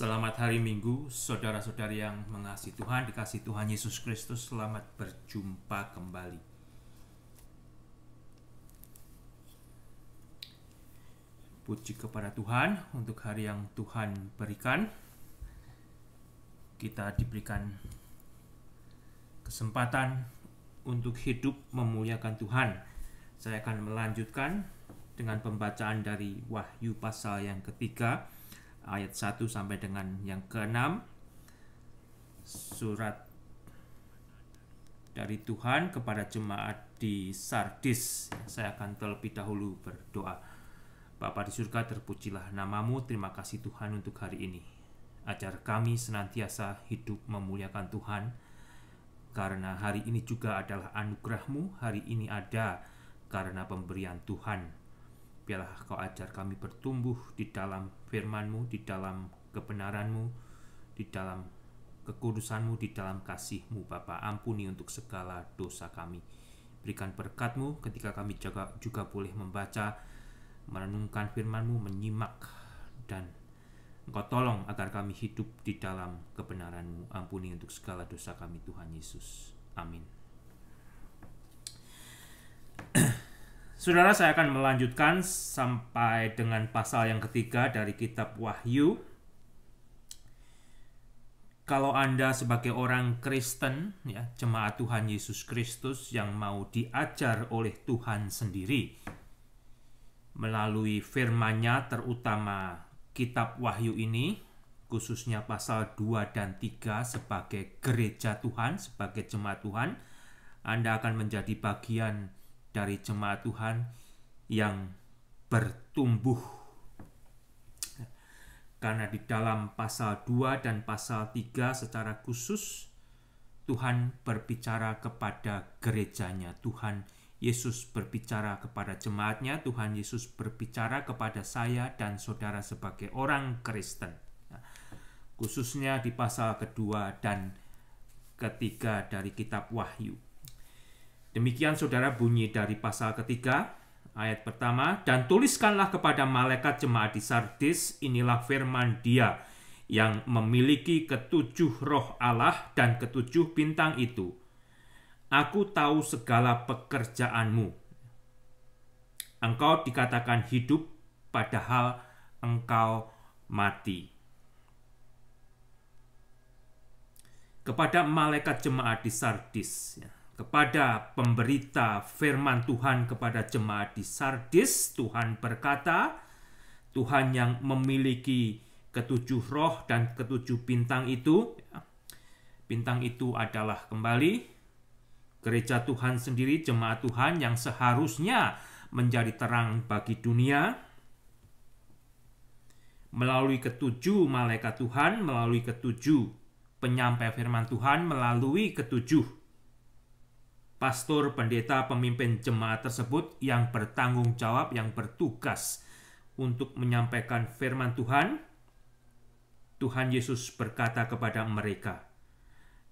Selamat hari Minggu, saudara-saudari yang mengasihi Tuhan, dikasihi Tuhan Yesus Kristus. Selamat berjumpa kembali. Puji kepada Tuhan untuk hari yang Tuhan berikan. Kita diberikan kesempatan untuk hidup memuliakan Tuhan. Saya akan melanjutkan dengan pembacaan dari Wahyu pasal yang ketiga, ayat 1 sampai dengan yang ke-6. Surat dari Tuhan kepada jemaat di Sardis. Saya akan terlebih dahulu berdoa. Bapa di surga, terpujilah namamu. Terima kasih Tuhan untuk hari ini. Ajar kami senantiasa hidup memuliakan Tuhan, karena hari ini juga adalah anugerah-Mu. Hari ini ada karena pemberian Tuhan. Biarlah Kau ajar kami bertumbuh di dalam firman-Mu, di dalam kebenaran-Mu, di dalam kekudusan-Mu, di dalam kasih-Mu. Bapa, ampuni untuk segala dosa kami. Berikan berkat-Mu ketika kami juga boleh membaca, merenungkan firman-Mu, menyimak, dan Engkau tolong agar kami hidup di dalam kebenaran-Mu. Ampuni untuk segala dosa kami, Tuhan Yesus. Amin. Saudara, saya akan melanjutkan sampai dengan pasal yang ketiga dari kitab Wahyu. Kalau Anda sebagai orang Kristen, ya, jemaat Tuhan Yesus Kristus yang mau diajar oleh Tuhan sendiri melalui firman-Nya, terutama kitab Wahyu ini, khususnya pasal 2 dan 3 sebagai gereja Tuhan, sebagai jemaat Tuhan, Anda akan menjadi bagian dari jemaat Tuhan yang bertumbuh. Karena di dalam pasal 2 dan pasal 3 secara khusus, Tuhan berbicara kepada gerejanya. Tuhan Yesus berbicara kepada jemaatnya. Tuhan Yesus berbicara kepada saya dan saudara sebagai orang Kristen. Khususnya di pasal kedua dan ketiga dari kitab Wahyu. Demikian saudara bunyi dari pasal ketiga, ayat pertama. Dan tuliskanlah kepada malaikat jemaat di Sardis, inilah firman Dia yang memiliki ketujuh roh Allah dan ketujuh bintang itu. Aku tahu segala pekerjaanmu. Engkau dikatakan hidup, padahal engkau mati. Kepada malaikat jemaat di Sardis, kepada pemberita firman Tuhan kepada jemaat di Sardis, Tuhan berkata, Tuhan yang memiliki ketujuh roh dan ketujuh bintang itu. Bintang itu adalah kembali gereja Tuhan sendiri, jemaat Tuhan yang seharusnya menjadi terang bagi dunia. Melalui ketujuh malaikat Tuhan, melalui ketujuh penyampai firman Tuhan, melalui ketujuh pastor, pendeta, pemimpin jemaat tersebut yang bertanggung jawab, yang bertugas untuk menyampaikan firman Tuhan. Tuhan Yesus berkata kepada mereka,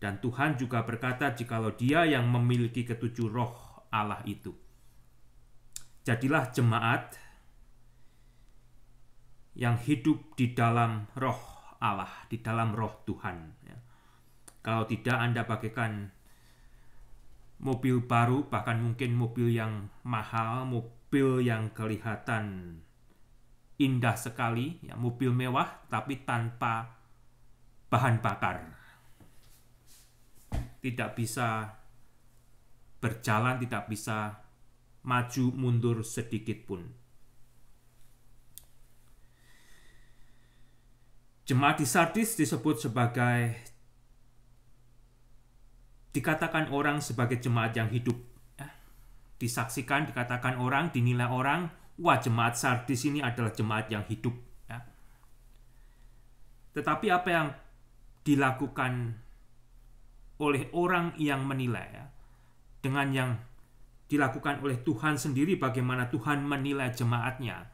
dan Tuhan juga berkata jikalau Dia yang memiliki ketujuh roh Allah itu. Jadilah jemaat yang hidup di dalam roh Allah, di dalam roh Tuhan. Kalau tidak, Anda bagaikan mobil baru, bahkan mungkin mobil yang mahal, mobil yang kelihatan indah sekali, ya, mobil mewah, tapi tanpa bahan bakar. Tidak bisa berjalan, tidak bisa maju mundur sedikit pun. Jemaat di Sardis disebut sebagai, dikatakan orang sebagai jemaat yang hidup. Disaksikan, dikatakan orang, dinilai orang, wah, jemaat Sardis ini adalah jemaat yang hidup. Tetapi apa yang dilakukan oleh orang yang menilai, dengan yang dilakukan oleh Tuhan sendiri, bagaimana Tuhan menilai jemaatnya,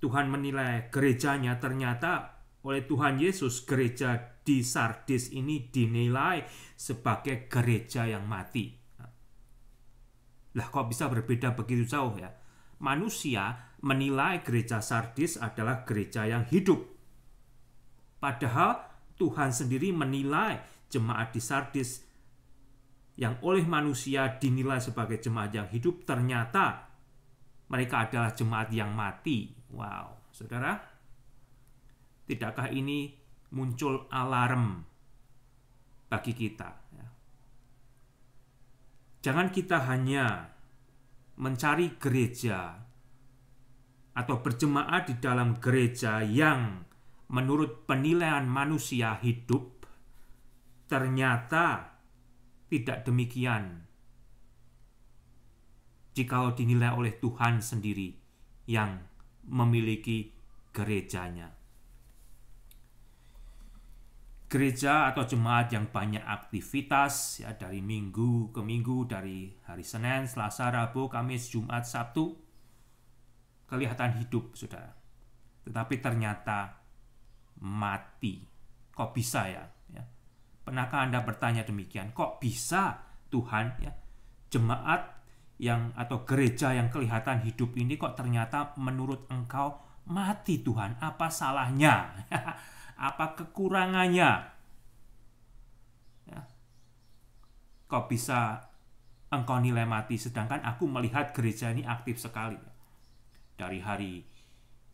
Tuhan menilai gerejanya, ternyata oleh Tuhan Yesus gereja di Sardis ini dinilai sebagai gereja yang mati. Lah, kok bisa berbeda begitu jauh ya? Manusia menilai gereja Sardis adalah gereja yang hidup. Padahal Tuhan sendiri menilai jemaat di Sardis yang oleh manusia dinilai sebagai jemaat yang hidup, ternyata mereka adalah jemaat yang mati. Wow, saudara, tidakkah ini muncul alarm bagi kita? Jangan kita hanya mencari gereja atau berjemaat di dalam gereja yang menurut penilaian manusia hidup. Ternyata tidak demikian jikalau dinilai oleh Tuhan sendiri yang memiliki gerejanya. Gereja atau jemaat yang banyak aktivitas, ya, dari minggu ke minggu, dari hari Senin, Selasa, Rabu, Kamis, Jumat, Sabtu, kelihatan hidup, saudara. Tetapi ternyata mati. Kok bisa ya? Pernahkah Anda bertanya demikian? Kok bisa Tuhan, ya, jemaat yang atau gereja yang kelihatan hidup ini kok ternyata menurut Engkau mati, Tuhan? Apa salahnya? Apa kekurangannya? Ya. Kok bisa Engkau nilai mati, sedangkan aku melihat gereja ini aktif sekali. Dari hari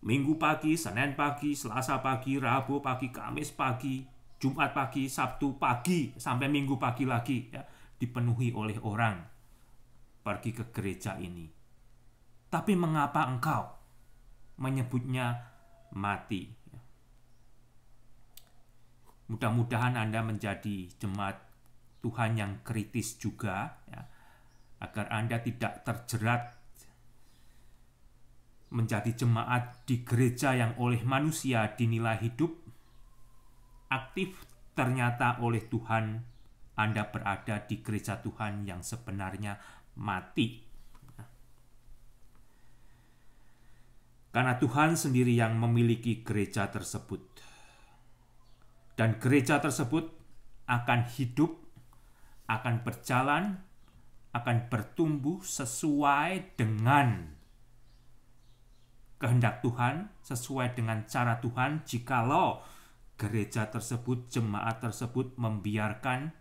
Minggu pagi, Senin pagi, Selasa pagi, Rabu pagi, Kamis pagi, Jumat pagi, Sabtu pagi, sampai Minggu pagi lagi, ya, dipenuhi oleh orang pergi ke gereja ini. Tapi mengapa Engkau menyebutnya mati? Mudah-mudahan Anda menjadi jemaat Tuhan yang kritis juga, ya, agar Anda tidak terjerat menjadi jemaat di gereja yang oleh manusia dinilai hidup, aktif, ternyata oleh Tuhan Anda berada di gereja Tuhan yang sebenarnya mati. Karena Tuhan sendiri yang memiliki gereja tersebut. Dan gereja tersebut akan hidup, akan berjalan, akan bertumbuh sesuai dengan kehendak Tuhan, sesuai dengan cara Tuhan, jikalau gereja tersebut, jemaat tersebut membiarkan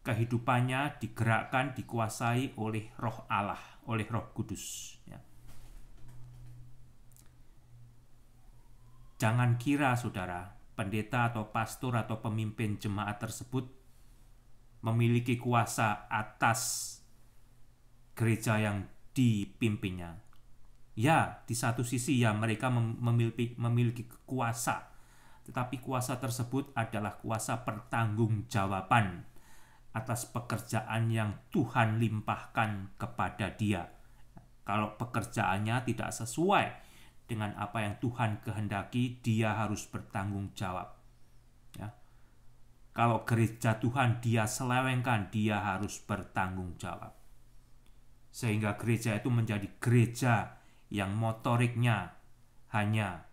kehidupannya digerakkan, dikuasai oleh Roh Allah, oleh Roh Kudus. Ya. Jangan kira, saudara, pendeta atau pastor atau pemimpin jemaat tersebut memiliki kuasa atas gereja yang dipimpinnya. Ya, di satu sisi ya mereka memiliki kuasa, tetapi kuasa tersebut adalah kuasa pertanggungjawaban atas pekerjaan yang Tuhan limpahkan kepada dia. Kalau pekerjaannya tidak sesuai dengan apa yang Tuhan kehendaki, dia harus bertanggung jawab. Ya. Kalau gereja Tuhan dia selewengkan, dia harus bertanggung jawab. Sehingga gereja itu menjadi gereja yang motoriknya hanya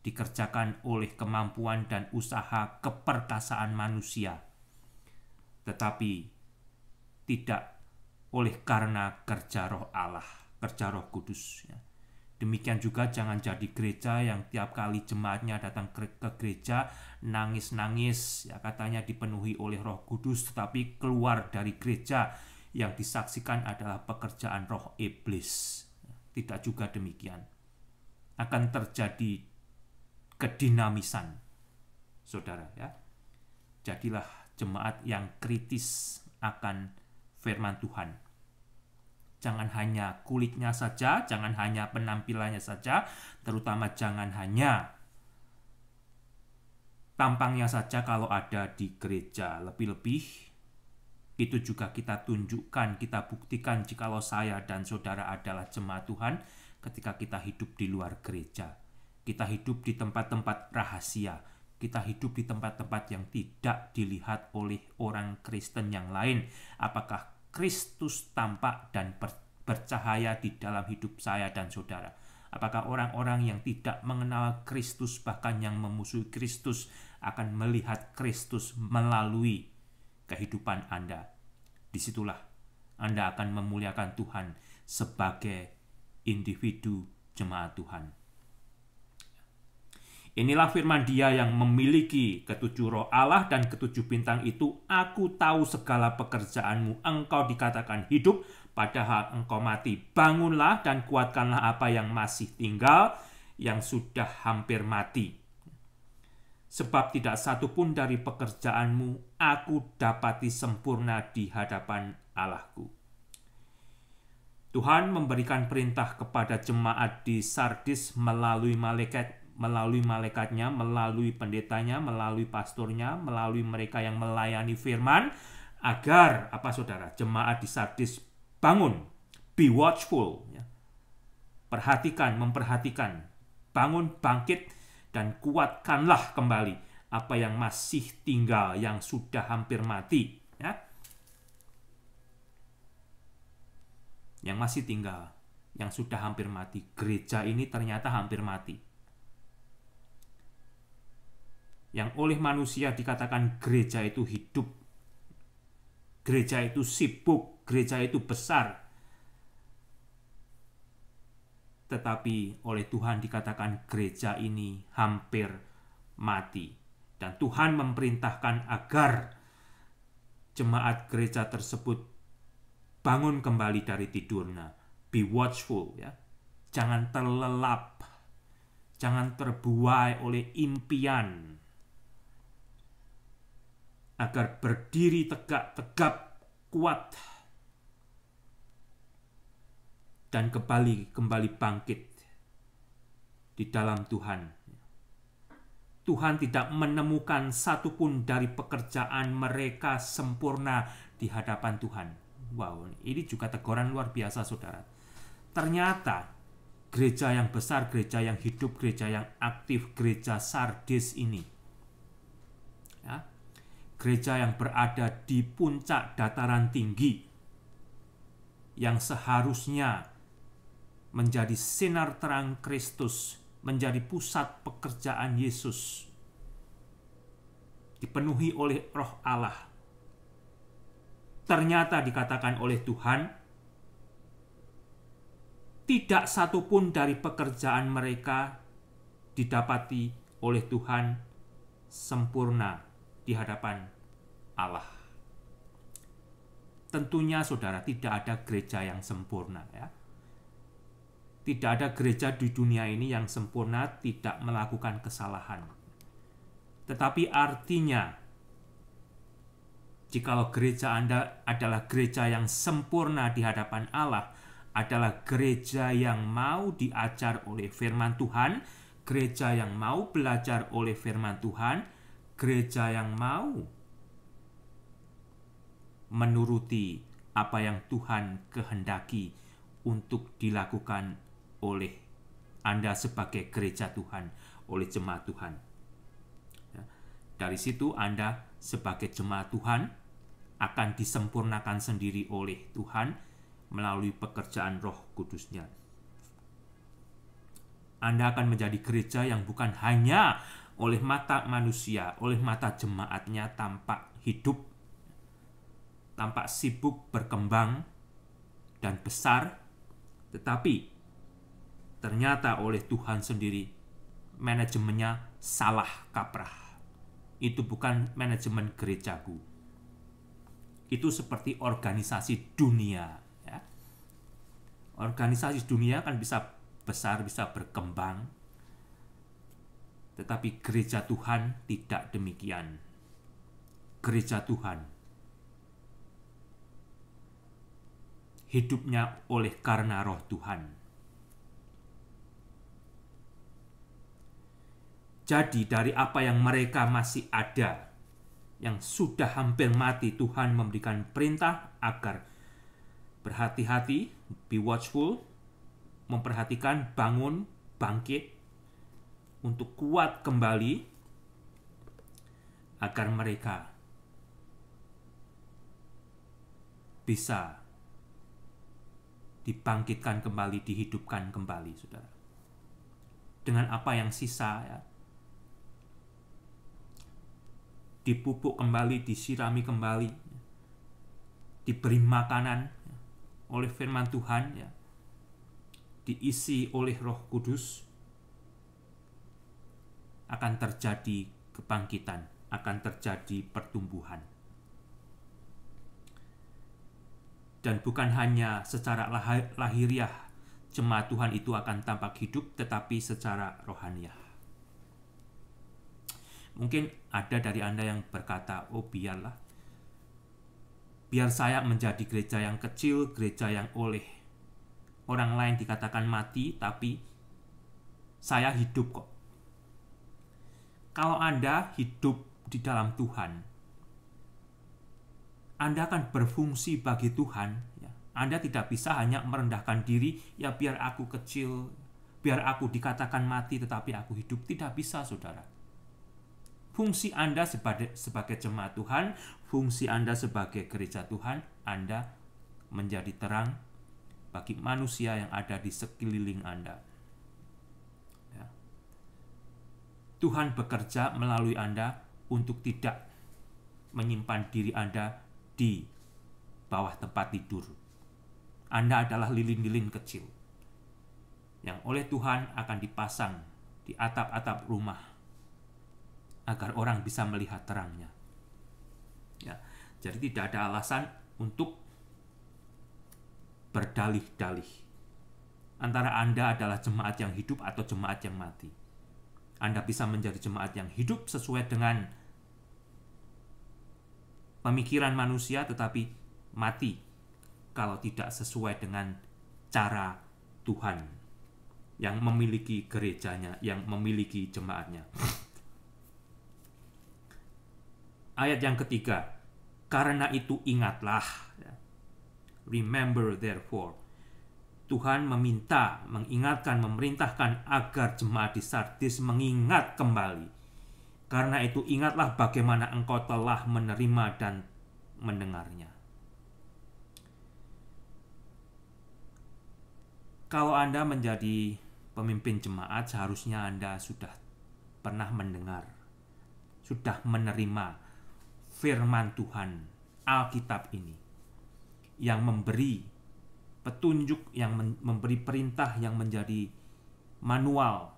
dikerjakan oleh kemampuan dan usaha keperkasaan manusia, tetapi tidak oleh karena kerja Roh Allah, kerja Roh Kudus. Ya. Demikian juga jangan jadi gereja yang tiap kali jemaatnya datang ke gereja nangis-nangis, ya, katanya dipenuhi oleh Roh Kudus, tetapi keluar dari gereja yang disaksikan adalah pekerjaan roh iblis. Tidak juga demikian. Akan terjadi kedinamisan, saudara, ya. Jadilah jemaat yang kritis akan firman Tuhan. Jangan hanya kulitnya saja, jangan hanya penampilannya saja, terutama jangan hanya tampangnya saja kalau ada di gereja. Lebih-lebih itu juga kita tunjukkan, kita buktikan jikalau saya dan saudara adalah jemaat Tuhan ketika kita hidup di luar gereja. Kita hidup di tempat-tempat rahasia. Kita hidup di tempat-tempat yang tidak dilihat oleh orang Kristen yang lain. Apakah Kristus tampak dan bercahaya di dalam hidup saya dan saudara? Apakah orang-orang yang tidak mengenal Kristus, bahkan yang memusuhi Kristus, akan melihat Kristus melalui kehidupan Anda? Disitulah Anda akan memuliakan Tuhan sebagai individu jemaat Tuhan. Inilah firman Dia yang memiliki ketujuh roh Allah dan ketujuh bintang itu. Aku tahu segala pekerjaanmu. Engkau dikatakan hidup, padahal engkau mati. Bangunlah dan kuatkanlah apa yang masih tinggal, yang sudah hampir mati. Sebab tidak satu pun dari pekerjaanmu aku dapati sempurna di hadapan Allahku. Tuhan memberikan perintah kepada jemaat di Sardis melalui malaikatnya, melalui pendetanya, melalui pastornya, melalui mereka yang melayani firman, agar apa saudara, jemaat di Sardis bangun, be watchful, ya. Memperhatikan, bangun, bangkit, dan kuatkanlah kembali apa yang masih tinggal, yang sudah hampir mati, ya. Yang masih tinggal, yang sudah hampir mati. Gereja ini ternyata hampir mati. Yang oleh manusia dikatakan gereja itu hidup, gereja itu sibuk, gereja itu besar. Tetapi oleh Tuhan dikatakan gereja ini hampir mati. Dan Tuhan memerintahkan agar jemaat gereja tersebut bangun kembali dari tidurnya. Be watchful, ya. Jangan terlelap, jangan terbuai oleh impian. Agar berdiri tegak, kuat, dan kembali bangkit di dalam Tuhan. Tuhan tidak menemukan satupun dari pekerjaan mereka sempurna di hadapan Tuhan. Wow, ini juga teguran luar biasa, saudara. Ternyata gereja yang besar, gereja yang hidup, gereja yang aktif, gereja Sardis ini, ya, gereja yang berada di puncak dataran tinggi, yang seharusnya menjadi sinar terang Kristus, menjadi pusat pekerjaan Yesus, dipenuhi oleh Roh Allah. Ternyata dikatakan oleh Tuhan, tidak satupun dari pekerjaan mereka didapati oleh Tuhan sempurna di hadapan Allah. Tentunya saudara, tidak ada gereja yang sempurna, ya. Tidak ada gereja di dunia ini yang sempurna, tidak melakukan kesalahan. Tetapi artinya, jikalau gereja Anda adalah gereja yang sempurna di hadapan Allah, adalah gereja yang mau diajar oleh firman Tuhan, gereja yang mau belajar oleh firman Tuhan, gereja yang mau menuruti apa yang Tuhan kehendaki untuk dilakukan oleh Anda sebagai gereja Tuhan, oleh jemaat Tuhan. Ya. Dari situ Anda sebagai jemaat Tuhan akan disempurnakan sendiri oleh Tuhan melalui pekerjaan Roh Kudus-Nya. Anda akan menjadi gereja yang bukan hanya oleh mata manusia, oleh mata jemaatnya tampak hidup, tampak sibuk berkembang dan besar, tetapi ternyata oleh Tuhan sendiri manajemennya salah kaprah. Itu bukan manajemen gerejaku. Itu seperti organisasi dunia, ya. Organisasi dunia kan bisa besar, bisa berkembang, tetapi gereja Tuhan tidak demikian. Gereja Tuhan hidupnya oleh karena Roh Tuhan. Jadi dari apa yang mereka masih ada, yang sudah hampir mati, Tuhan memberikan perintah agar berhati-hati, be watchful, memperhatikan, bangun, bangkit, untuk kuat kembali, agar mereka bisa dibangkitkan kembali, dihidupkan kembali, saudara. Dengan apa yang sisa, ya, dipupuk kembali, disirami kembali, diberi makanan oleh firman Tuhan, ya, diisi oleh Roh Kudus, akan terjadi kebangkitan, akan terjadi pertumbuhan. Dan bukan hanya secara lahiriah jemaat Tuhan itu akan tampak hidup, tetapi secara rohaniah. Mungkin ada dari Anda yang berkata, oh biar saya menjadi gereja yang kecil, gereja yang oleh orang lain dikatakan mati, tapi saya hidup kok. Kalau Anda hidup di dalam Tuhan, Anda akan berfungsi bagi Tuhan. Ya. Anda tidak bisa hanya merendahkan diri, ya biar aku kecil, biar aku dikatakan mati tetapi aku hidup. Tidak bisa, saudara. Fungsi Anda sebagai jemaat Tuhan, fungsi Anda sebagai gereja Tuhan, Anda menjadi terang bagi manusia yang ada di sekeliling Anda. Ya. Tuhan bekerja melalui Anda untuk tidak menyimpan diri Anda di bawah tempat tidur. Anda adalah lilin-lilin kecil yang oleh Tuhan akan dipasang di atap-atap rumah agar orang bisa melihat terangnya. Ya, jadi tidak ada alasan untuk berdalih-dalih antara Anda adalah jemaat yang hidup atau jemaat yang mati. Anda bisa menjadi jemaat yang hidup sesuai dengan pemikiran manusia, tetapi mati kalau tidak sesuai dengan cara Tuhan yang memiliki gerejanya, yang memiliki jemaatnya. Ayat yang ketiga, karena itu ingatlah. Remember therefore. Tuhan mengingatkan, memerintahkan agar jemaat di Sardis mengingat kembali. Karena itu ingatlah bagaimana engkau telah menerima dan mendengarnya. Kalau Anda menjadi pemimpin jemaat, seharusnya Anda sudah pernah mendengar, sudah menerima firman Tuhan, Alkitab ini, yang memberi petunjuk, yang memberi perintah, yang menjadi manual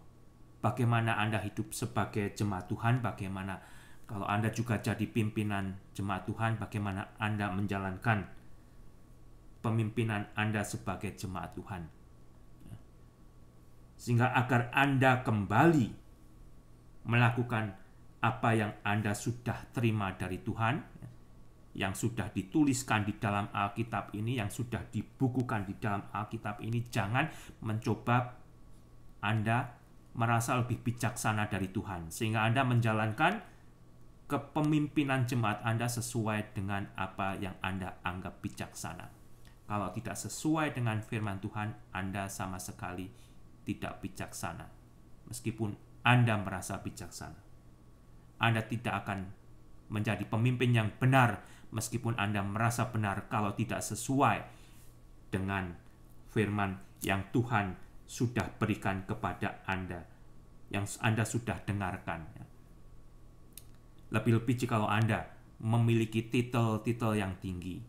bagaimana Anda hidup sebagai jemaat Tuhan, bagaimana kalau Anda juga jadi pimpinan jemaat Tuhan, bagaimana Anda menjalankan pemimpinan Anda sebagai jemaat Tuhan. Sehingga agar Anda kembali melakukan apa yang Anda sudah terima dari Tuhan, yang sudah dituliskan di dalam Alkitab ini, yang sudah dibukukan di dalam Alkitab ini. Jangan mencoba Anda merasa lebih bijaksana dari Tuhan, sehingga Anda menjalankan kepemimpinan jemaat Anda sesuai dengan apa yang Anda anggap bijaksana. Kalau tidak sesuai dengan firman Tuhan, Anda sama sekali tidak bijaksana. Meskipun Anda merasa bijaksana, Anda tidak akan menjadi pemimpin yang benar meskipun Anda merasa benar kalau tidak sesuai dengan firman yang Tuhan sudah berikan kepada Anda, yang Anda sudah dengarkan. Lebih-lebih jikalau Anda memiliki titel-titel yang tinggi,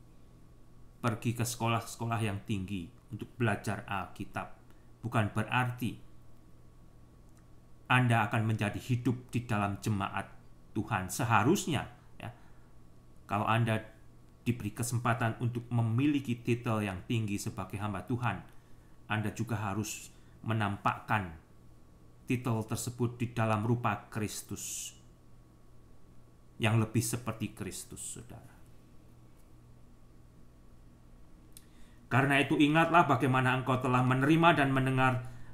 pergi ke sekolah-sekolah yang tinggi untuk belajar Alkitab, bukan berarti Anda akan menjadi hidup di dalam jemaat Tuhan. Seharusnya, ya, kalau Anda diberi kesempatan untuk memiliki titel yang tinggi sebagai hamba Tuhan, Anda juga harus menampakkan titel tersebut di dalam rupa Kristus, yang lebih seperti Kristus, saudara. Karena itu ingatlah bagaimana engkau telah menerima dan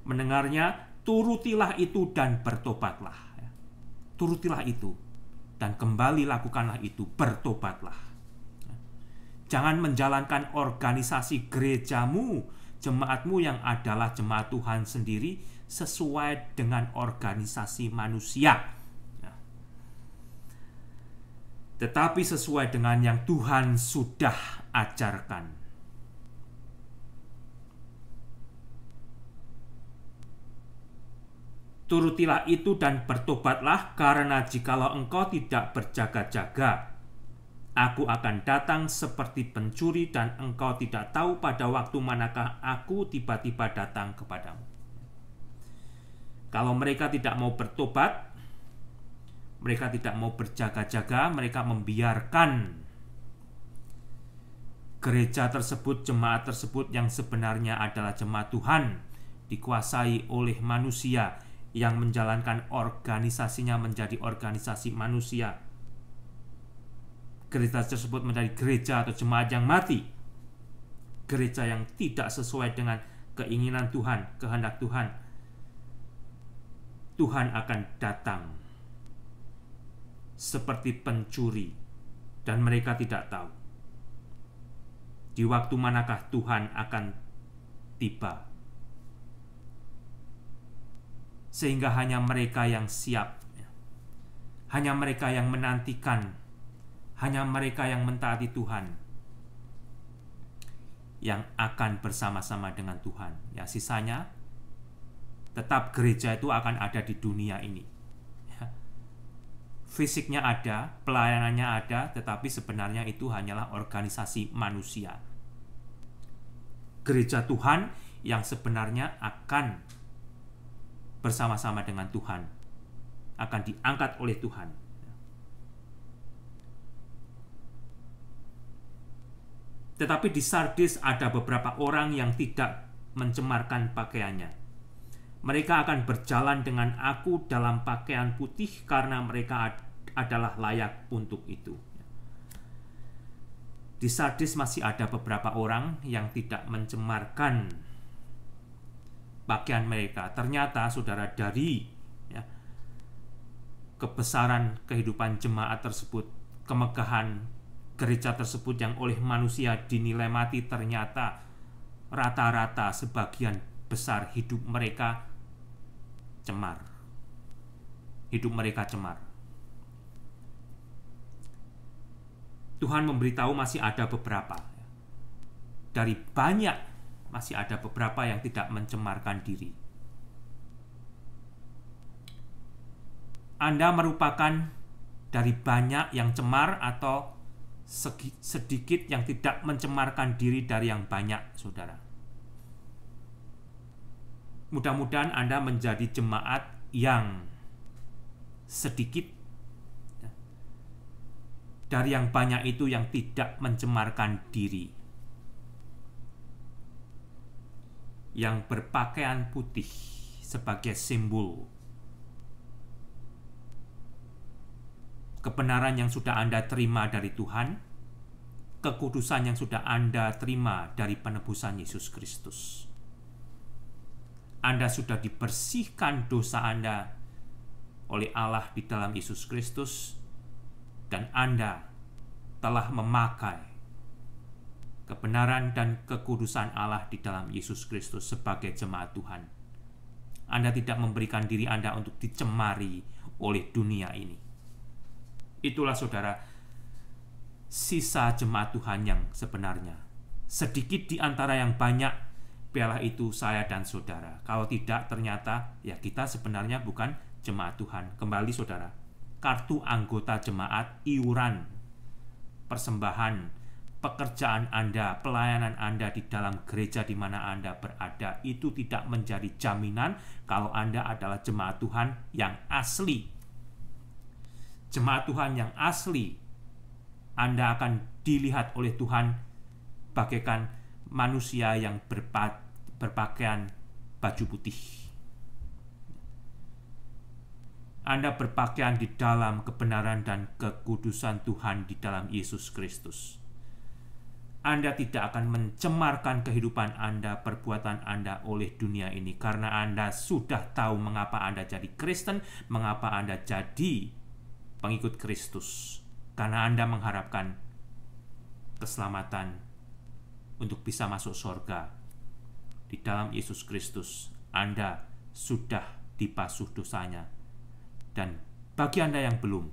mendengarnya, turutilah itu dan bertobatlah. Turutilah itu dan kembali lakukanlah itu, bertobatlah. Jangan menjalankan organisasi gerejamu, jemaatmu yang adalah jemaat Tuhan sendiri sesuai dengan organisasi manusia, tetapi sesuai dengan yang Tuhan sudah ajarkan. Turutilah itu dan bertobatlah, karena jikalau engkau tidak berjaga-jaga, aku akan datang seperti pencuri dan engkau tidak tahu pada waktu manakah aku tiba-tiba datang kepadamu. Kalau mereka tidak mau bertobat, Mereka tidak mau berjaga-jaga, mereka membiarkan gereja tersebut, jemaat tersebut yang sebenarnya adalah jemaat Tuhan, dikuasai oleh manusia yang menjalankan organisasinya menjadi organisasi manusia. Gereja tersebut menjadi gereja atau jemaat yang mati, gereja yang tidak sesuai dengan keinginan Tuhan, kehendak Tuhan. Tuhan akan datang seperti pencuri dan mereka tidak tahu di waktu manakah Tuhan akan tiba, sehingga hanya mereka yang siap, hanya mereka yang menantikan, hanya mereka yang mentaati Tuhan yang akan bersama-sama dengan Tuhan. Ya, sisanya tetap gereja itu akan ada di dunia ini. Fisiknya ada, pelayanannya ada, tetapi sebenarnya itu hanyalah organisasi manusia. Gereja Tuhan yang sebenarnya akan bersama-sama dengan Tuhan, akan diangkat oleh Tuhan. Tetapi di Sardis ada beberapa orang yang tidak mencemarkan pakaiannya. Mereka akan berjalan dengan aku dalam pakaian putih karena mereka adalah layak untuk itu. Di Sardis masih ada beberapa orang yang tidak mencemarkan pakaian mereka. Ternyata, saudara, dari kebesaran kehidupan jemaat tersebut, kemegahan gereja tersebut yang oleh manusia dinilai mati, ternyata rata-rata sebagian besar hidup mereka cemar. Hidup mereka cemar. Tuhan memberitahu masih ada beberapa. Dari banyak, masih ada beberapa yang tidak mencemarkan diri. Anda merupakan dari banyak yang cemar atau sedikit yang tidak mencemarkan diri dari yang banyak, saudara. Mudah-mudahan Anda menjadi jemaat yang sedikit dari yang banyak itu yang tidak mencemarkan diri, yang berpakaian putih sebagai simbol kebenaran yang sudah Anda terima dari Tuhan, kekudusan yang sudah Anda terima dari penebusan Yesus Kristus. Anda sudah dibersihkan dosa Anda oleh Allah di dalam Yesus Kristus, dan Anda telah memakai kebenaran dan kekudusan Allah di dalam Yesus Kristus sebagai jemaat Tuhan. Anda tidak memberikan diri Anda untuk dicemari oleh dunia ini. Itulah, saudara, sisa jemaat Tuhan yang sebenarnya. Sedikit di antara yang banyak, biarlah itu saya dan saudara. Kalau tidak, ternyata ya kita sebenarnya bukan jemaat Tuhan. Kembali, saudara, kartu anggota jemaat, iuran, persembahan, pekerjaan Anda, pelayanan Anda di dalam gereja di mana Anda berada, itu tidak menjadi jaminan kalau Anda adalah jemaat Tuhan yang asli. Jemaat Tuhan yang asli, Anda akan dilihat oleh Tuhan bagaikan manusia yang berpakaian baju putih. Anda berpakaian di dalam kebenaran dan kekudusan Tuhan di dalam Yesus Kristus. Anda tidak akan mencemarkan kehidupan Anda, perbuatan Anda oleh dunia ini, karena Anda sudah tahu mengapa Anda jadi Kristen, mengapa Anda jadi pengikut Kristus, karena Anda mengharapkan keselamatan untuk bisa masuk surga. Di dalam Yesus Kristus, Anda sudah dibasuh dosanya. Dan bagi Anda yang belum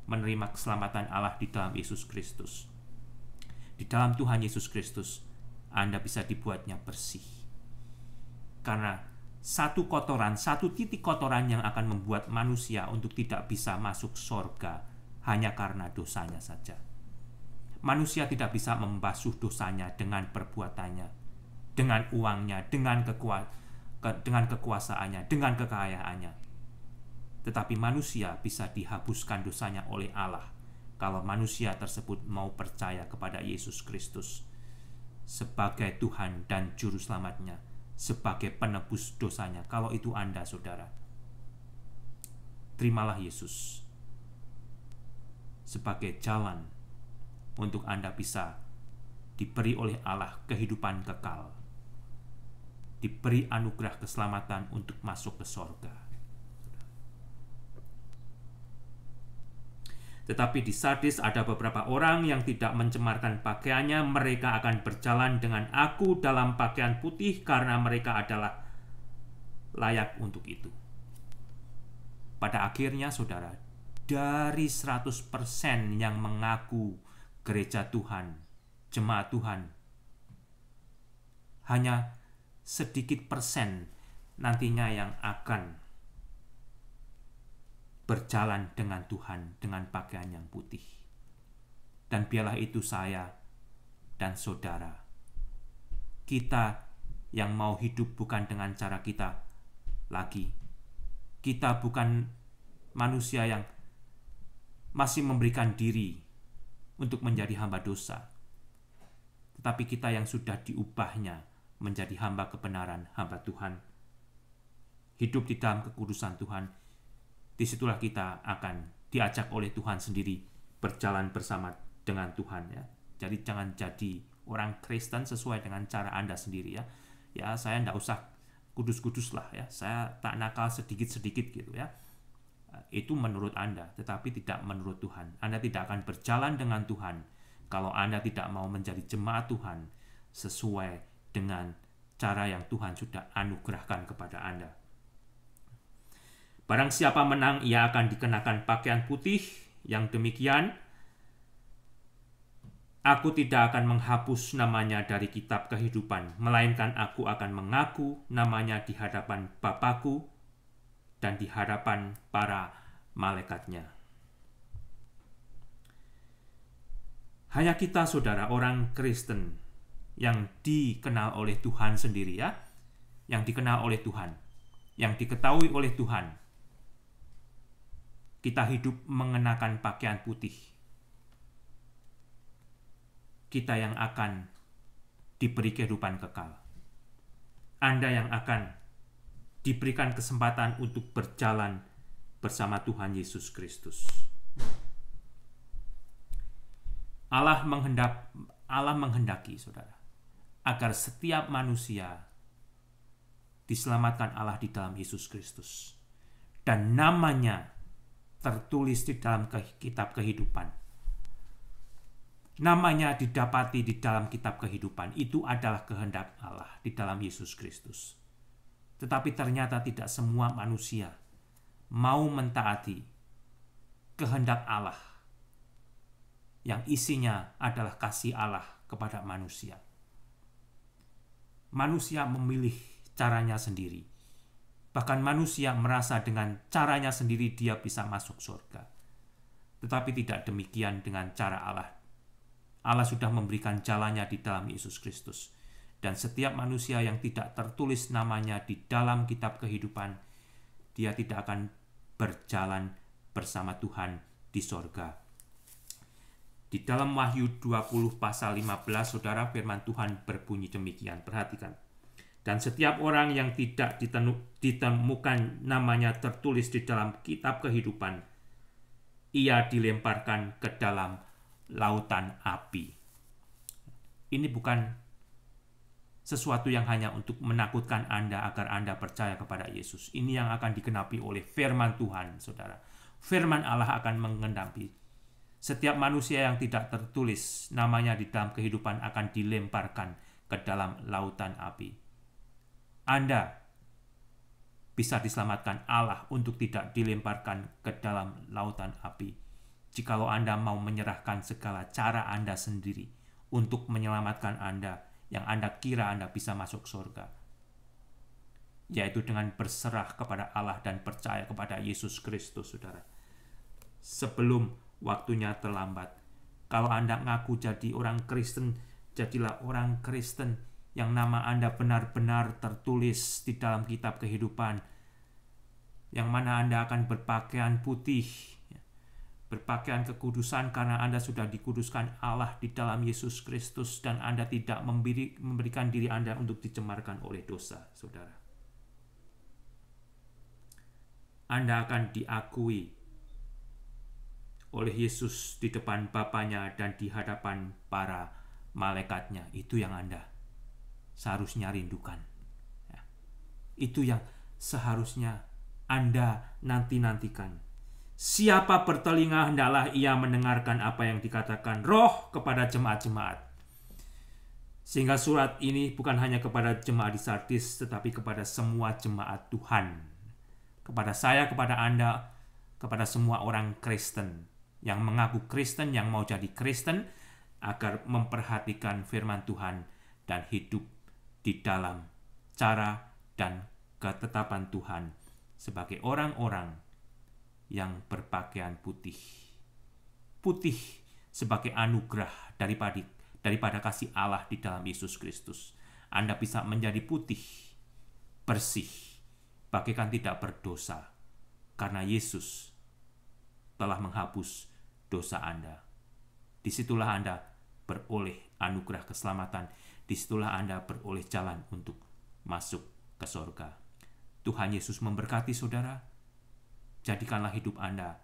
menerima keselamatan Allah di dalam Yesus Kristus, di dalam Tuhan Yesus Kristus, Anda bisa dibuatnya bersih. Karena satu titik kotoran yang akan membuat manusia untuk tidak bisa masuk surga hanya karena dosanya saja. Manusia tidak bisa membasuh dosanya dengan perbuatannya, dengan uangnya, dengan kekuasaannya, dengan kekayaannya. tetapi manusia bisa dihapuskan dosanya oleh Allah kalau manusia tersebut mau percaya kepada Yesus Kristus sebagai Tuhan dan Juru Selamatnya, sebagai penebus dosanya. Kalau itu Anda, saudara, terimalah Yesus sebagai jalan untuk Anda bisa diberi oleh Allah kehidupan kekal, diberi anugerah keselamatan untuk masuk ke sorga. Tetapi di Sardis ada beberapa orang yang tidak mencemarkan pakaiannya. Mereka akan berjalan dengan aku dalam pakaian putih karena mereka adalah layak untuk itu. Pada akhirnya, saudara, dari 100% yang mengaku gereja Tuhan, jemaat Tuhan, hanya sedikit persen nantinya yang akan berjalan dengan Tuhan dengan pakaian yang putih. Dan biarlah itu saya dan saudara, kita yang mau hidup bukan dengan cara kita lagi. Kita bukan manusia yang masih memberikan diri untuk menjadi hamba dosa, tetapi kita yang sudah diubahnya menjadi hamba kebenaran, hamba Tuhan, hidup di dalam kekudusan Tuhan. Disitulah kita akan diajak oleh Tuhan sendiri berjalan bersama dengan Tuhan, ya. Jadi jangan jadi orang Kristen sesuai dengan cara Anda sendiri, ya. Ya, saya tidak usah kudus-kudus lah, ya. Saya tak nakal sedikit-sedikit gitu, ya. Itu menurut Anda, tetapi tidak menurut Tuhan. Anda tidak akan berjalan dengan Tuhan kalau Anda tidak mau menjadi jemaat Tuhan sesuai dengan cara yang Tuhan sudah anugerahkan kepada Anda. Barang siapa menang, ia akan dikenakan pakaian putih. Yang demikian, aku tidak akan menghapus namanya dari kitab kehidupan, melainkan aku akan mengaku namanya di hadapan Bapa-Ku dan di hadapan para malaikatnya. Hanya kita, saudara, orang Kristen yang dikenal oleh Tuhan sendiri, ya, yang dikenal oleh Tuhan, yang diketahui oleh Tuhan, kita hidup mengenakan pakaian putih. Kita yang akan diberi kehidupan kekal. Anda yang akan diberikan kesempatan untuk berjalan bersama Tuhan Yesus Kristus. Allah menghendaki, saudara, agar setiap manusia diselamatkan Allah di dalam Yesus Kristus. Dan namanya tertulis di dalam kitab kehidupan. Namanya didapati di dalam kitab kehidupan. Itu adalah kehendak Allah di dalam Yesus Kristus. Tetapi ternyata tidak semua manusia mau mentaati kehendak Allah yang isinya adalah kasih Allah kepada manusia. Manusia memilih caranya sendiri. Bahkan manusia merasa dengan caranya sendiri dia bisa masuk surga. Tetapi tidak demikian dengan cara Allah. Allah sudah memberikan jalannya di dalam Yesus Kristus. Dan setiap manusia yang tidak tertulis namanya di dalam kitab kehidupan, dia tidak akan berjalan bersama Tuhan di surga. Di dalam Wahyu 20 pasal 15, saudara, firman Tuhan berbunyi demikian. Perhatikan. Dan setiap orang yang tidak ditemukan namanya tertulis di dalam kitab kehidupan, ia dilemparkan ke dalam lautan api. Ini bukan sesuatu yang hanya untuk menakutkan Anda agar Anda percaya kepada Yesus. Ini yang akan digenapi oleh firman Tuhan, saudara. Firman Allah akan menggenapi. Setiap manusia yang tidak tertulis namanya di dalam kehidupan akan dilemparkan ke dalam lautan api. Anda bisa diselamatkan Allah untuk tidak dilemparkan ke dalam lautan api. Jikalau Anda mau menyerahkan segala cara Anda sendiri untuk menyelamatkan Anda yang Anda kira Anda bisa masuk surga, yaitu dengan berserah kepada Allah dan percaya kepada Yesus Kristus, saudara. Sebelum waktunya terlambat. Kalau Anda ngaku jadi orang Kristen, jadilah orang Kristen yang nama Anda benar-benar tertulis di dalam kitab kehidupan. yang mana Anda akan berpakaian putih, berpakaian kekudusan karena Anda sudah dikuduskan Allah di dalam Yesus Kristus, dan Anda tidak memberikan diri Anda untuk dicemarkan oleh dosa, saudara. Anda akan diakui oleh Yesus di depan Bapanya dan di hadapan para malaikatnya. Itu yang Anda seharusnya rindukan. Itu yang seharusnya Anda nanti-nantikan. Siapa bertelinga, hendaklah ia mendengarkan apa yang dikatakan Roh kepada jemaat-jemaat. Sehingga surat ini bukan hanya kepada jemaat di Sardis, tetapi kepada semua jemaat Tuhan. Kepada saya, kepada Anda, kepada semua orang Kristen yang mengaku Kristen, yang mau jadi Kristen, agar memperhatikan firman Tuhan dan hidup di dalam cara dan ketetapan Tuhan sebagai orang-orang yang berpakaian putih. Putih sebagai anugerah daripada kasih Allah di dalam Yesus Kristus. Anda bisa menjadi putih, bersih, bagaikan tidak berdosa, karena Yesus telah menghapus dosa Anda. Disitulah Anda beroleh anugerah keselamatan. Disitulah Anda beroleh jalan untuk masuk ke surga. Tuhan Yesus memberkati saudara. Jadikanlah hidup Anda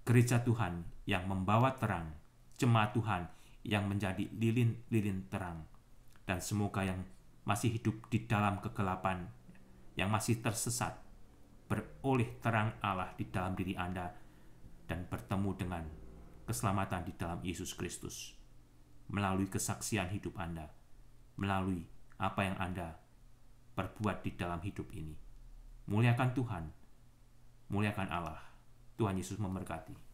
gereja Tuhan yang membawa terang, jemaat Tuhan yang menjadi lilin-lilin terang. Dan semoga yang masih hidup di dalam kegelapan, yang masih tersesat, beroleh terang Allah di dalam diri Anda dan bertemu dengan keselamatan di dalam Yesus Kristus melalui kesaksian hidup Anda, melalui apa yang Anda perbuat di dalam hidup ini. Muliakan Tuhan, muliakan Allah. Tuhan Yesus memberkati.